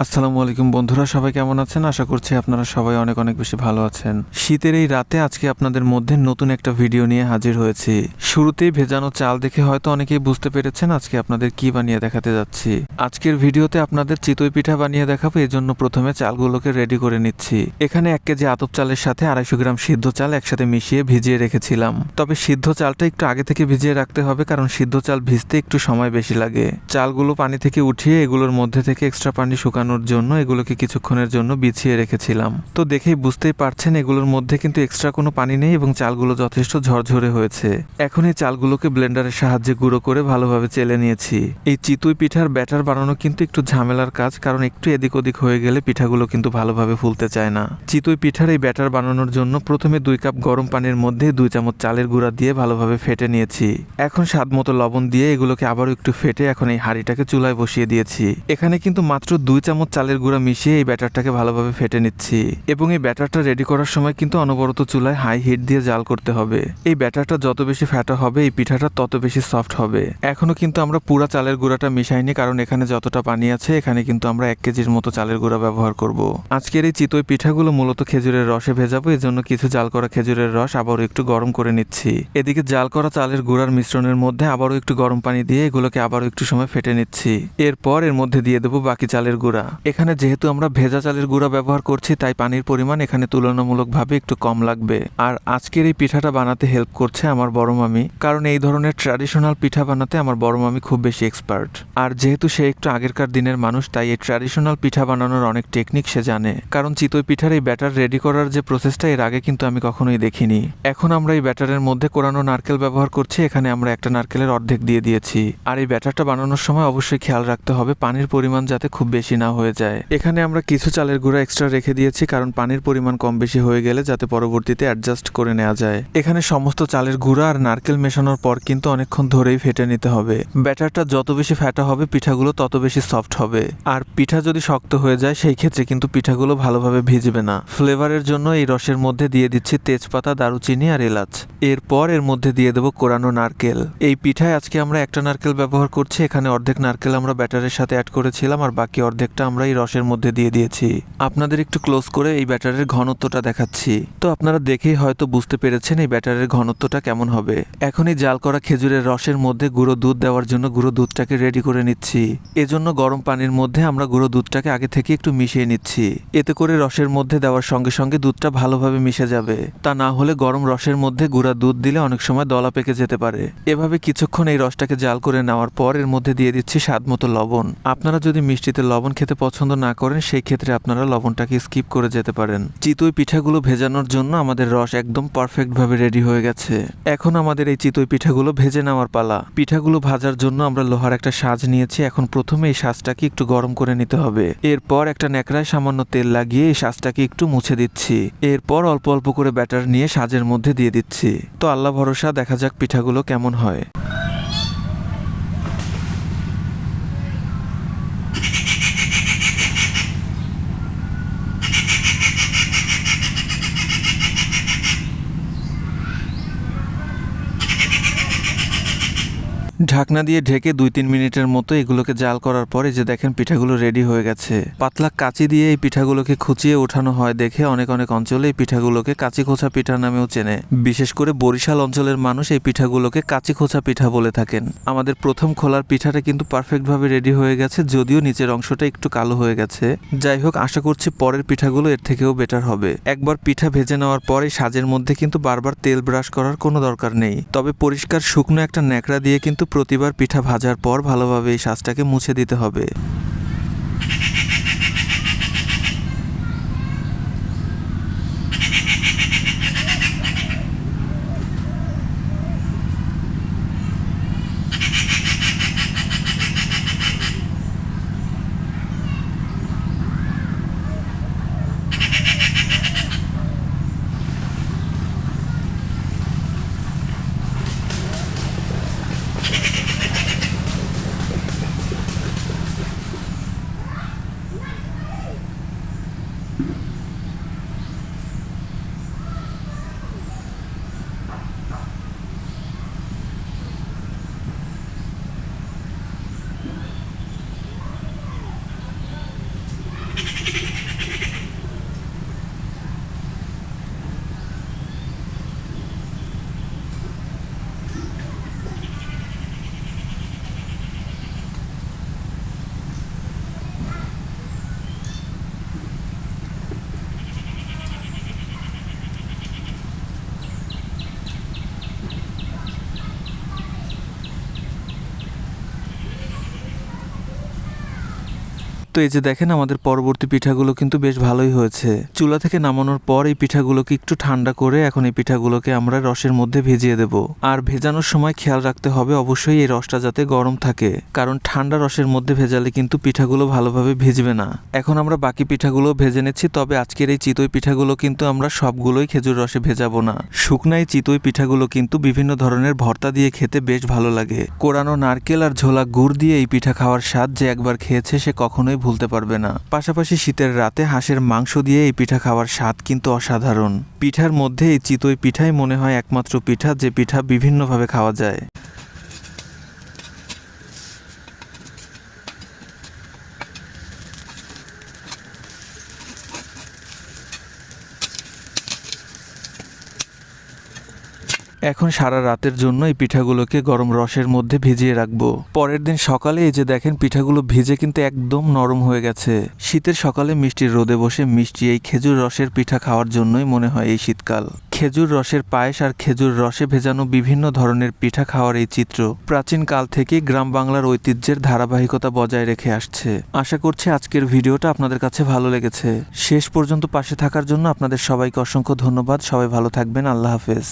আসসালামু আলাইকুম বন্ধুরা, সবাই কেমন আছেন? আশা করছি আপনারা সবাই অনেক অনেক বেশি ভালো আছেন। শীতের এই রাতে আজকে আপনাদের মধ্যে নতুন একটা ভিডিও নিয়ে হাজির হয়েছি। শুরুতেই ভেজানো চাল দেখে হয়তো অনেকেই বুঝতে পেরেছেন আজকে আপনাদের কি বানিয়ে দেখাতে যাচ্ছি। আজকের ভিডিওতে আপনাদের চিতই পিঠা বানিয়ে দেখাবো, এজন্য প্রথমে চালগুলোকে রেডি করে নিচ্ছি। এখানে 1 কেজি আতপ চালের সাথে 250 গ্রাম সিদ্ধ চাল একসাথে মিশিয়ে ভিজিয়ে রেখেছিলাম। তবে সিদ্ধ চালটা একটু আগে থেকে ভিজিয়ে রাখতে হবে, কারণ সিদ্ধ চাল ভিজতে একটু সময় বেশি লাগে। চালগুলো পানি থেকে উঠিয়ে এগুলোর মধ্যে থেকে এক্সট্রা পানি শুকানোর জন্য এগুলোকে কিছুক্ষণের জন্য বিছিয়ে রেখেছিলাম। তো দেখেই বুঝতেই পারছেন এগুলোর মধ্যে কিন্তু এক্সট্রা কোনো পানি নেই এবং চালগুলো যথেষ্ট ঝরঝরে হয়েছে। এখন এই চালগুলোকে ব্লেন্ডারের সাহায্যে গুঁড়ো করে ভালোভাবে চেলে নিয়েছি। এই চিতই পিঠার ব্যাটার বানানো কিন্তু একটু ঝামেলার কাজ, কারণ একটু এদিক ওদিক হয়ে গেলে পিঠাগুলো কিন্তু ভালোভাবে ফুলতে চায় না। চিতই পিঠার এই ব্যাটার বানানোর জন্য প্রথমে 2 কাপ গরম পানির মধ্যে 2 চামচ চালের গুঁড়া দিয়ে ভালোভাবে ফেটে নিয়েছি। এখন স্বাদ মতো লবণ দিয়ে এগুলোকে আবারও একটু ফেটে এখন এই হাঁড়িটাকে চুলায় বসিয়ে দিয়েছি। এখানে কিন্তু মাত্র 2 চামচ চালের গুঁড়া মিশিয়ে এই ব্যাটারটাকে ভালোভাবে ফেটে নিচ্ছি এবং এই ব্যাটারটা রেডি করার সময় কিন্তু অনবরত চুলায় হাই হিট দিয়ে জাল করতে হবে। এই ব্যাটারটা যত বেশি ফ্যাটা হবে এই পিঠাটা তত বেশি সফট হবে। এখনো কিন্তু আমরা পুরা চালের গুঁড়াটা মিশাইনি, কারণ এখানে যতটা পানি আছে এখানে কিন্তু আমরা 1 কেজির মতো চালের গুঁড়া ব্যবহার করব। আজকের এই চিতই পিঠাগুলো মূলত খেজুরের রসে ভেজাবো, এজন্য কিছু জাল করা খেজুরের রস আবারও একটু গরম করে নিচ্ছি। এদিকে জাল করা চালের গুঁড়ার মিশ্রণের মধ্যে আবারও একটু গরম পানি দিয়ে এগুলোকে আবারও একটু সময় ফেটে নিচ্ছি। এরপর এর মধ্যে দিয়ে দেবো বাকি চালের গুঁড়া। এখানে যেহেতু আমরা ভেজা চালের গুঁড়া ব্যবহার করছি তাই পানির পরিমাণ এখানে তুলনামূলকভাবে একটু কম লাগবে। আর আজকের এই পিঠাটা বানাতে হেল্প করছে আমার বড় মামি, কারণ এই ধরনের ট্র্যাডিশনাল পিঠা বানাতে আমার বড় মামি খুব বেশি এক্সপার্ট। আর যেহেতু সে একটু আগেরকার দিনের মানুষ তাই এই ট্র্যাডিশনাল পিঠা বানানোর অনেক টেকনিক সে জানে। কারণ চিতই পিঠার এই ব্যাটার রেডি করার যে প্রসেসটা এর আগে কিন্তু আমি কখনোই দেখিনি। এখন আমরা এই ব্যাটারের মধ্যে কোরানো নারকেল ব্যবহার করছি। এখানে আমরা একটা নারকেলের অর্ধেক দিয়ে দিয়েছি। আর এই ব্যাটারটা বানানোর সময় অবশ্যই খেয়াল রাখতে হবে পানির পরিমাণ যাতে খুব বেশি না হয়ে যায়। এখানে আমরা কিছু চালের গুঁড়া এক্সট্রা রেখে দিয়েছি, কারণ পানির পরিমাণ কম বেশি হয়ে গেলে যাতে পরবর্তীতে অ্যাডজাস্ট করে নেওয়া যায়। এখানে সমস্ত চালের গুঁড়া আর নারকেল মেশানোর পর কিন্তু অনেকক্ষণ ধরেই ফেটে নিতে হবে। ব্যাটারটা যত বেশি ফ্যাটা হবে পিঠাগুলো তত বেশি সফট হবে। আর পিঠা যদি শক্ত হয়ে যায় সেই ক্ষেত্রে কিন্তু পিঠাগুলো ভালোভাবে ভিজবে না। ফ্লেভারের জন্য এই রসের মধ্যে দিয়ে দিচ্ছি তেজপাতা, দারুচিনি আর এলাচ। এরপর এর মধ্যে দিয়ে দেবো কোরানো নারকেল। এই পিঠায় আজকে আমরা একটা নারকেল ব্যবহার করছি। এখানে অর্ধেক নারকেল আমরা ব্যাটারের সাথে অ্যাড করেছিলাম আর বাকি অর্ধেকটা আমরা এই রসের মধ্যে দিয়ে দিয়েছি। আপনাদের একটু ক্লোজ করে এই ব্যাটারের ঘনত্বটা দেখাচ্ছি, তো আপনারা দেখেই হয়তো বুঝতে পেরেছেন এই ব্যাটারের ঘনত্বটা কেমন হবে। এখন এই জাল করা খেজুরের রসের মধ্যে গুঁড়ো দুধ দেওয়ার জন্য গুঁড়ো দুধটাকে রেডি করে নিচ্ছি। এজন্য গরম পানির মধ্যে আমরা গুঁড়ো দুধটাকে আগে থেকে একটু মিশিয়ে নিচ্ছি। এতে করে রসের মধ্যে দেওয়ার সঙ্গে সঙ্গে দুধটা ভালোভাবে মিশে যাবে। তা না হলে গরম রসের মধ্যে গুঁড়া দুধ দিলে অনেক সময় দলা পেকে যেতে পারে। এভাবে কিছুক্ষণ এই রসটাকে জাল করে নেওয়ার পর এর মধ্যে দিয়ে দিচ্ছি স্বাদ মতো লবণ। আপনারা যদি মিষ্টিতে লবণ খেতে পছন্দ না করেন সেই ক্ষেত্রে আপনারা লবণটাকে স্কিপ করে যেতে পারেন। চিতই পিঠাগুলো ভেজানোর জন্য আমাদের রস একদম পারফেক্ট ভাবে রেডি হয়ে গেছে। এখন আমাদের এই চিতই পিঠাগুলো ভেজে নেওয়ার পালা। পিঠাগুলো ভাজার জন্য আমরা লোহার একটা সাজ নিয়েছি। এখন প্রথমে এই সাজটাকে একটু গরম করে নিতে হবে। এরপর একটা ন্যাকড়ায় সামান্য তেল লাগিয়ে এই সাজটাকে একটু মুছে দিচ্ছি। এরপর অল্প অল্প করে ব্যাটার নিয়ে সাজের মধ্যে দিয়ে দিচ্ছি। তো আল্লাহ ভরসা, দেখা যাক পিঠাগুলো কেমন হয়। ঢাকনা দিয়ে ঢেকে 2-3 মিনিটের মতো এগুলোকে জাল করার পরে যে দেখেন পিঠাগুলো রেডি হয়ে গেছে। পাতলা কাঁচি দিয়ে এই পিঠাগুলোকে খুঁচিয়ে ওঠানো হয় দেখে অনেক অনেক অঞ্চলে এই পিঠাগুলোকে কাঁচি খোঁচা পিঠা নামেও চেনে। বিশেষ করে বরিশাল অঞ্চলের মানুষ এই পিঠাগুলোকে কাঁচি খোঁচা পিঠা বলে থাকেন। আমাদের প্রথম খোলার পিঠাটা কিন্তু পারফেক্টভাবে রেডি হয়ে গেছে, যদিও নিচের অংশটা একটু কালো হয়ে গেছে। যাই হোক, আশা করছি পরের পিঠাগুলো এর থেকেও বেটার হবে। একবার পিঠা ভেজে নেওয়ার পর এই সাজের মধ্যে কিন্তু বারবার তেল ব্রাশ করার কোনো দরকার নেই। তবে পরিষ্কার শুকনো একটা ন্যাকড়া দিয়ে কিন্তু প্রতিবার পিঠা ভাজার পর ভালোভাবে এই সাজটাকে মুছে দিতে হবে। তো এই যে দেখেন আমাদের পরবর্তী পিঠাগুলো কিন্তু বেশ ভালোই হয়েছে। চুলা থেকে নামানোর পর এই পিঠাগুলোকে একটু ঠান্ডা করে এখন এই পিঠাগুলোকে আমরা রসের মধ্যে ভিজিয়ে দেব। আর ভেজানোর সময় খেয়াল রাখতে হবে অবশ্যই এই রসটা যাতে গরম থাকে, কারণ ঠান্ডা রসের মধ্যে ভেজালে কিন্তু পিঠাগুলো ভালোভাবে ভিজবে না। এখন আমরা বাকি পিঠাগুলো ভেজে নিচ্ছি, তবে আজকের এই চিতই পিঠাগুলো কিন্তু আমরা সবগুলোই খেজুর রসে ভেজাবো না। শুকনা এই চিতই পিঠাগুলো কিন্তু বিভিন্ন ধরনের ভর্তা দিয়ে খেতে বেশ ভালো লাগে। কোরানো নারকেল আর ঝোলা গুড় দিয়ে এই পিঠা খাওয়ার স্বাদ যে একবার খেয়েছে সে কখনোই ভুলতে পারবে না। পাশাপাশি শীতের রাতে হাঁসের মাংস দিয়ে এই পিঠা খাওয়ার স্বাদ কিন্তু অসাধারণ। পিঠার মধ্যে এই চিতই পিঠাই মনে হয় একমাত্র পিঠা যে পিঠা বিভিন্নভাবে খাওয়া যায়। এখন সারা রাতের জন্য এই পিঠাগুলোকে গরম রসের মধ্যে ভিজিয়ে রাখবো। পরের দিন সকালে এই যে দেখেন পিঠাগুলো ভিজে কিন্তু একদম নরম হয়ে গেছে। শীতের সকালে মিষ্টির রোদে বসে মিষ্টি এই খেজুর রসের পিঠা খাওয়ার জন্যই মনে হয় এই শীতকাল। খেজুর রসের পায়েস আর খেজুর রসে ভেজানো বিভিন্ন ধরনের পিঠা খাওয়ার এই চিত্র প্রাচীন কাল থেকে গ্রাম বাংলার ঐতিহ্যের ধারাবাহিকতা বজায় রেখে আসছে। আশা করছি আজকের ভিডিওটা আপনাদের কাছে ভালো লেগেছে। শেষ পর্যন্ত পাশে থাকার জন্য আপনাদের সবাইকে অসংখ্য ধন্যবাদ। সবাই ভালো থাকবেন। আল্লাহ হাফেজ।